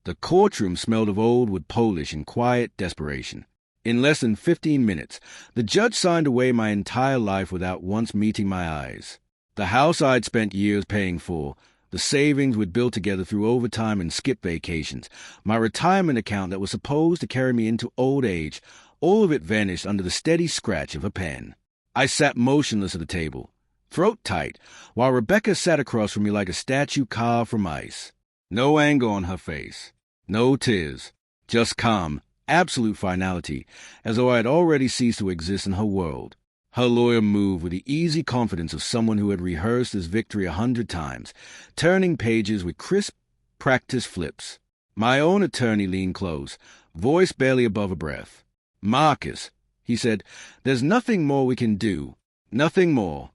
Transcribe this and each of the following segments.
The courtroom smelled of old wood polish and quiet desperation. In less than 15 minutes, the judge signed away my entire life without once meeting my eyes. The house I'd spent years paying for, the savings we'd built together through overtime and skip vacations, my retirement account that was supposed to carry me into old age, all of it vanished under the steady scratch of a pen. I sat motionless at the table, throat tight, while Rebecca sat across from me like a statue carved from ice. No anger on her face, no tears, just calm, absolute finality, as though I had already ceased to exist in her world. Her lawyer moved with the easy confidence of someone who had rehearsed his victory 100 times, turning pages with crisp, practiced flips. My own attorney leaned close, voice barely above a breath. "Marcus," he said, "there's nothing more we can do. Nothing more."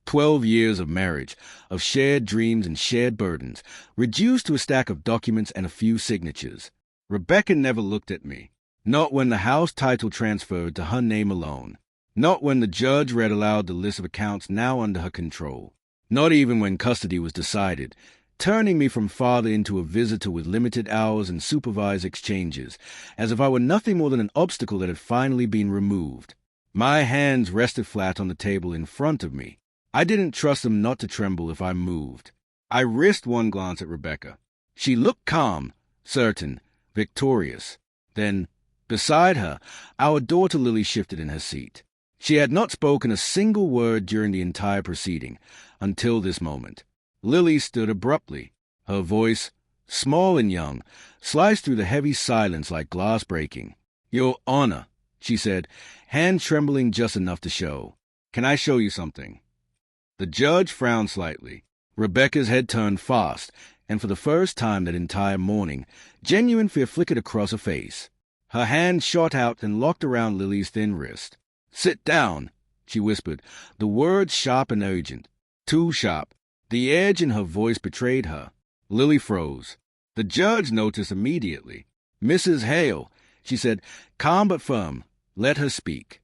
12 years of marriage, of shared dreams and shared burdens, reduced to a stack of documents and a few signatures. Rebecca never looked at me. Not when the house title transferred to her name alone. Not when the judge read aloud the list of accounts now under her control. Not even when custody was decided, turning me from father into a visitor with limited hours and supervised exchanges, as if I were nothing more than an obstacle that had finally been removed. My hands rested flat on the table in front of me. I didn't trust them not to tremble if I moved. I risked one glance at Rebecca. She looked calm, certain, victorious. Then, beside her, our daughter Lily shifted in her seat. She had not spoken a single word during the entire proceeding, until this moment. Lily stood abruptly. Her voice, small and young, sliced through the heavy silence like glass breaking. "Your Honor," she said, hand trembling just enough to show. "Can I show you something?" The judge frowned slightly. Rebecca's head turned fast, and for the first time that entire morning, genuine fear flickered across her face. Her hand shot out and locked around Lily's thin wrist. "Sit down," she whispered, the words sharp and urgent. Too sharp. The edge in her voice betrayed her. Lily froze. The judge noticed immediately. "Mrs. Hale," she said, calm but firm. "Let her speak."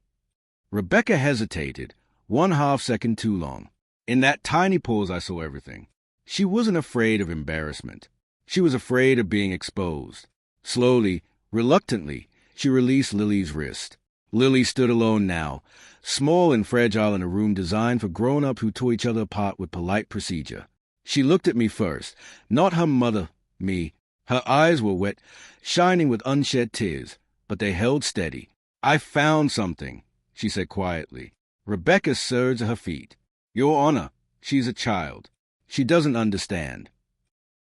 Rebecca hesitated, 1/2 second too long. In that tiny pause I saw everything. She wasn't afraid of embarrassment. She was afraid of being exposed. Slowly, reluctantly, she released Lily's wrist. Lily stood alone now, small and fragile in a room designed for grown-ups who tore each other apart with polite procedure. She looked at me first, not her mother, me. Her eyes were wet, shining with unshed tears, but they held steady. "I found something," she said quietly. Rebecca surged to her feet. "Your Honor, she's a child. She doesn't understand."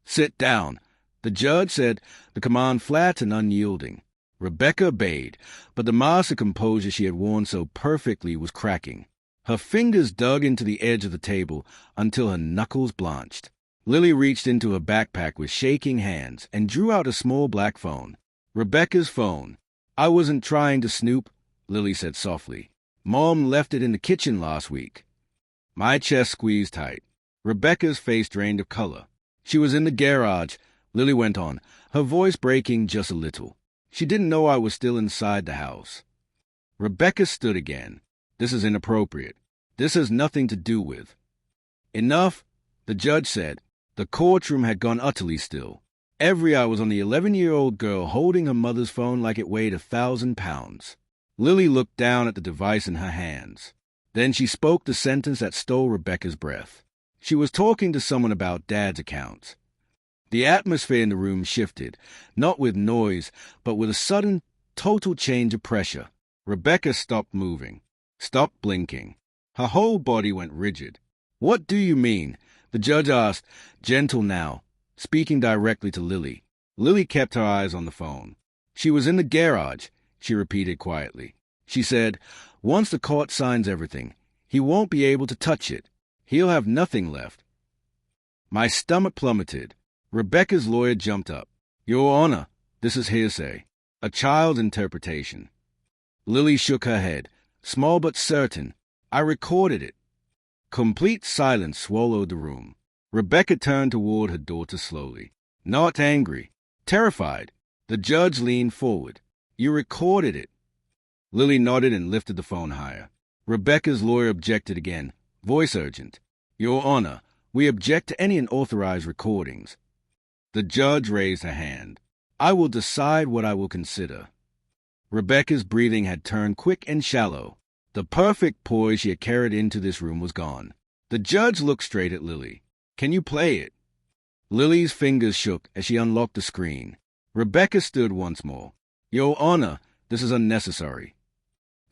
"Sit down," the judge said, the command flat and unyielding. Rebecca obeyed, but the mask of composure she had worn so perfectly was cracking. Her fingers dug into the edge of the table until her knuckles blanched. Lily reached into her backpack with shaking hands and drew out a small black phone. Rebecca's phone. "I wasn't trying to snoop," Lily said softly. "Mom left it in the kitchen last week." My chest squeezed tight. Rebecca's face drained of color. "She was in the garage," Lily went on, her voice breaking just a little. "She didn't know I was still inside the house." Rebecca stood again. "This is inappropriate. This has nothing to do with." "Enough," the judge said. The courtroom had gone utterly still. Every eye was on the 11-year-old girl holding her mother's phone like it weighed 1,000 pounds. Lily looked down at the device in her hands. Then she spoke the sentence that stole Rebecca's breath. She was talking to someone about Dad's accounts. The atmosphere in the room shifted, not with noise, but with a sudden, total change of pressure. Rebecca stopped moving, stopped blinking. Her whole body went rigid. "What do you mean?" the judge asked, gentle now, speaking directly to Lily. Lily kept her eyes on the phone. "She was in the garage," she repeated quietly. She said, "Once the court signs everything, he won't be able to touch it. He'll have nothing left." My stomach plummeted. Rebecca's lawyer jumped up. "Your Honor, this is hearsay. A child's interpretation." Lily shook her head, small but certain. "I recorded it." Complete silence swallowed the room. Rebecca turned toward her daughter slowly. Not angry, terrified. The judge leaned forward. "You recorded it." Lily nodded and lifted the phone higher. Rebecca's lawyer objected again, voice urgent. "Your Honor, we object to any unauthorized recordings." The judge raised her hand. I will decide what I will consider. Rebecca's breathing had turned quick and shallow. The perfect poise she had carried into this room was gone. The judge looked straight at Lily. Can you play it? Lily's fingers shook as she unlocked the screen. Rebecca stood once more. Your Honor, this is unnecessary.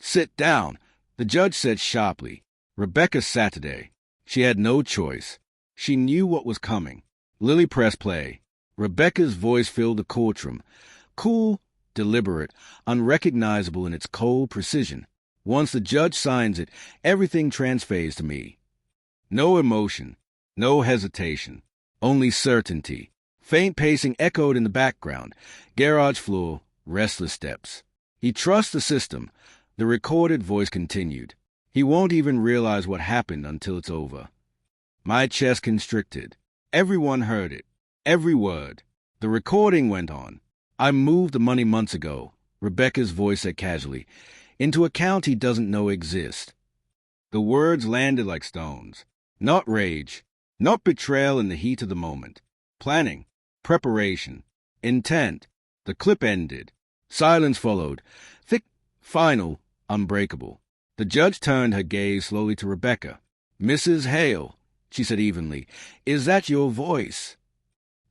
Sit down, the judge said sharply. Rebecca sat today. She had no choice. She knew what was coming. Lily pressed play. Rebecca's voice filled the courtroom. Cool, deliberate, unrecognizable in its cold precision. Once the judge signs it, everything transfers to me. No emotion, no hesitation, only certainty. Faint pacing echoed in the background. Garage floor, restless steps. He trusts the system. The recorded voice continued. He won't even realize what happened until it's over. My chest constricted. Everyone heard it. Every word. The recording went on. I moved the money months ago, Rebecca's voice said casually, into a account he doesn't know exists. The words landed like stones. Not rage, not betrayal in the heat of the moment. Planning, preparation, intent. The clip ended. Silence followed. Thick, final, unbreakable. The judge turned her gaze slowly to Rebecca. Mrs. Hale, she said evenly, is that your voice?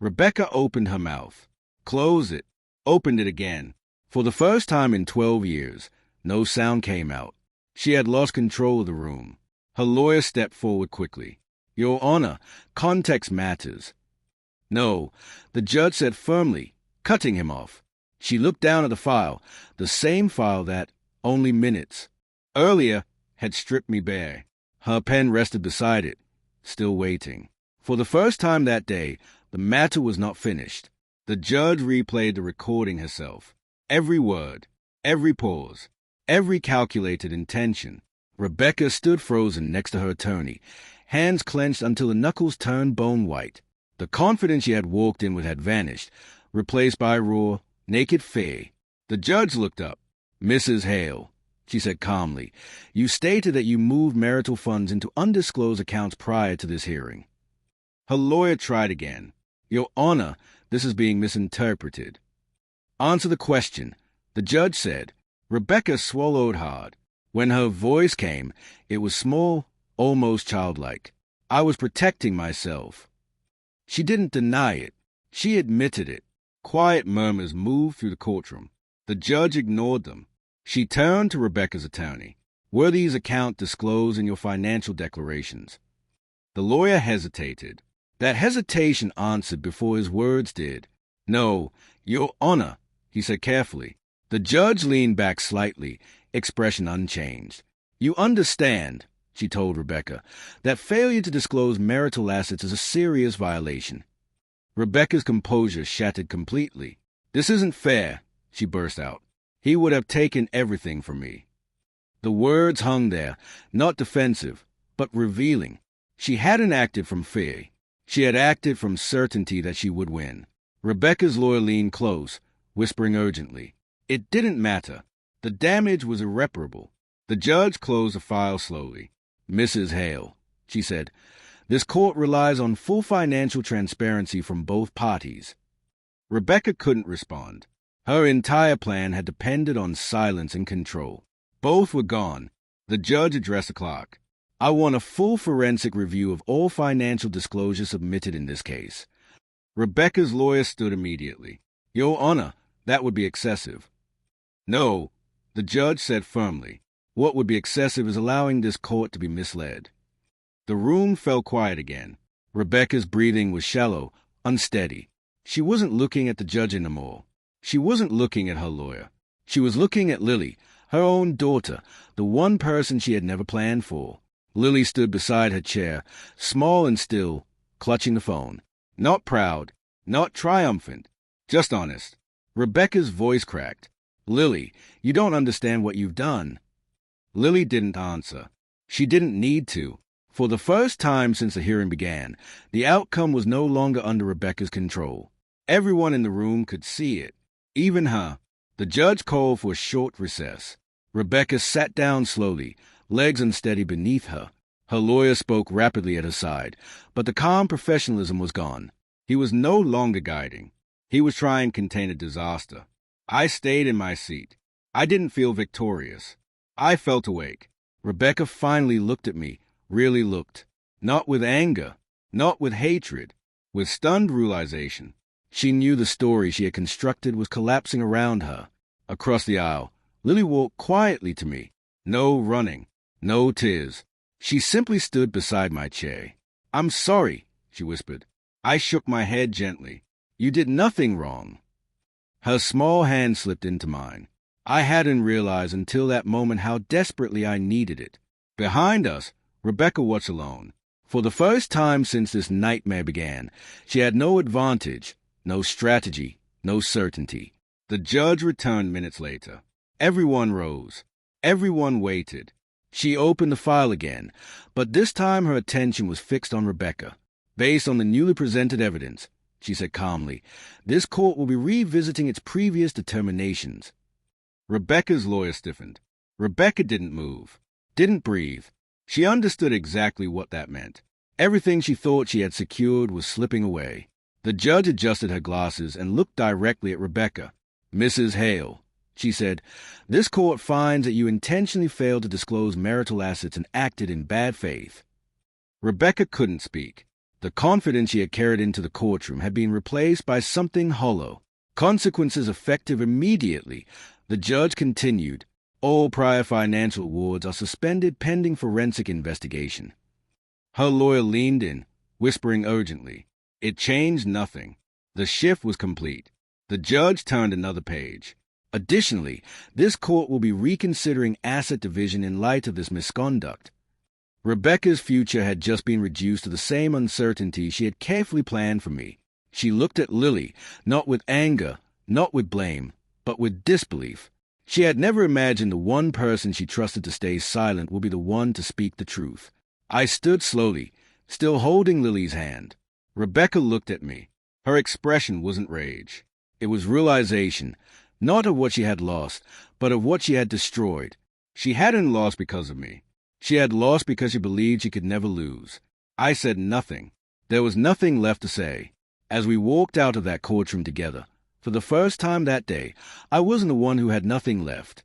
Rebecca opened her mouth. Closed it. Opened it again. For the first time in 12 years, no sound came out. She had lost control of the room. Her lawyer stepped forward quickly. Your Honor, context matters. No, the judge said firmly, cutting him off. She looked down at the file, the same file that, only minutes earlier, had stripped me bare. Her pen rested beside it, still waiting. For the first time that day, the matter was not finished. The judge replayed the recording herself. Every word, every pause, every calculated intention. Rebecca stood frozen next to her attorney, hands clenched until the knuckles turned bone white. The confidence she had walked in with had vanished, replaced by raw, naked fear. The judge looked up. Mrs. Hale, she said calmly, you stated that you moved marital funds into undisclosed accounts prior to this hearing. Her lawyer tried again. Your Honor, this is being misinterpreted. Answer the question, the judge said. Rebecca swallowed hard. When her voice came, it was small, almost childlike. I was protecting myself. She didn't deny it. She admitted it. Quiet murmurs moved through the courtroom. The judge ignored them. She turned to Rebecca's attorney. Were these accounts disclosed in your financial declarations? The lawyer hesitated. That hesitation answered before his words did. No, Your Honor, he said carefully. The judge leaned back slightly, expression unchanged. You understand, she told Rebecca, that failure to disclose marital assets is a serious violation. Rebecca's composure shattered completely. This isn't fair, she burst out. He would have taken everything from me. The words hung there, not defensive, but revealing. She hadn't acted from fear. She had acted from certainty that she would win. Rebecca's lawyer leaned close, whispering urgently. It didn't matter. The damage was irreparable. The judge closed the file slowly. Mrs. Hale, she said, this court relies on full financial transparency from both parties. Rebecca couldn't respond. Her entire plan had depended on silence and control. Both were gone. The judge addressed the clerk. I want a full forensic review of all financial disclosures submitted in this case. Rebecca's lawyer stood immediately. Your Honor, that would be excessive. No, the judge said firmly. What would be excessive is allowing this court to be misled. The room fell quiet again. Rebecca's breathing was shallow, unsteady. She wasn't looking at the judge anymore. She wasn't looking at her lawyer. She was looking at Lily, her own daughter, the one person she had never planned for. Lily stood beside her chair, small and still, clutching the phone. Not proud, not triumphant, just honest. Rebecca's voice cracked. Lily, you don't understand what you've done. Lily didn't answer. She didn't need to. For the first time since the hearing began, the outcome was no longer under Rebecca's control. Everyone in the room could see it, even her. The judge called for a short recess. Rebecca sat down slowly, legs unsteady beneath her. Her lawyer spoke rapidly at her side, but the calm professionalism was gone. He was no longer guiding. He was trying to contain a disaster. I stayed in my seat. I didn't feel victorious. I felt awake. Rebecca finally looked at me, really looked. Not with anger, not with hatred, with stunned realization. She knew the story she had constructed was collapsing around her. Across the aisle, Lily walked quietly to me. No running, no tears. She simply stood beside my chair. "I'm sorry," she whispered. I shook my head gently. "You did nothing wrong." Her small hand slipped into mine. I hadn't realized until that moment how desperately I needed it. Behind us, Rebecca was alone. For the first time since this nightmare began, she had no advantage, no strategy, no certainty. The judge returned minutes later. Everyone rose. Everyone waited. She opened the file again, but this time her attention was fixed on Rebecca. "Based on the newly presented evidence," she said calmly, "this court will be revisiting its previous determinations." Rebecca's lawyer stiffened. Rebecca didn't move, didn't breathe. She understood exactly what that meant. Everything she thought she had secured was slipping away. The judge adjusted her glasses and looked directly at Rebecca. "Mrs. Hale," she said, "this court finds that you intentionally failed to disclose marital assets and acted in bad faith." Rebecca couldn't speak. The confidence she had carried into the courtroom had been replaced by something hollow. Consequences effective immediately. The judge continued. "All prior financial awards are suspended pending forensic investigation." Her lawyer leaned in, whispering urgently. It changed nothing. The shift was complete. The judge turned another page. "Additionally, this court will be reconsidering asset division in light of this misconduct." Rebecca's future had just been reduced to the same uncertainty she had carefully planned for me. She looked at Lily, not with anger, not with blame, but with disbelief. She had never imagined the one person she trusted to stay silent would be the one to speak the truth. I stood slowly, still holding Lily's hand. Rebecca looked at me. Her expression wasn't rage. It was realization, not of what she had lost, but of what she had destroyed. She hadn't lost because of me. She had lost because she believed she could never lose. I said nothing. There was nothing left to say. As we walked out of that courtroom together, for the first time that day, I wasn't the one who had nothing left.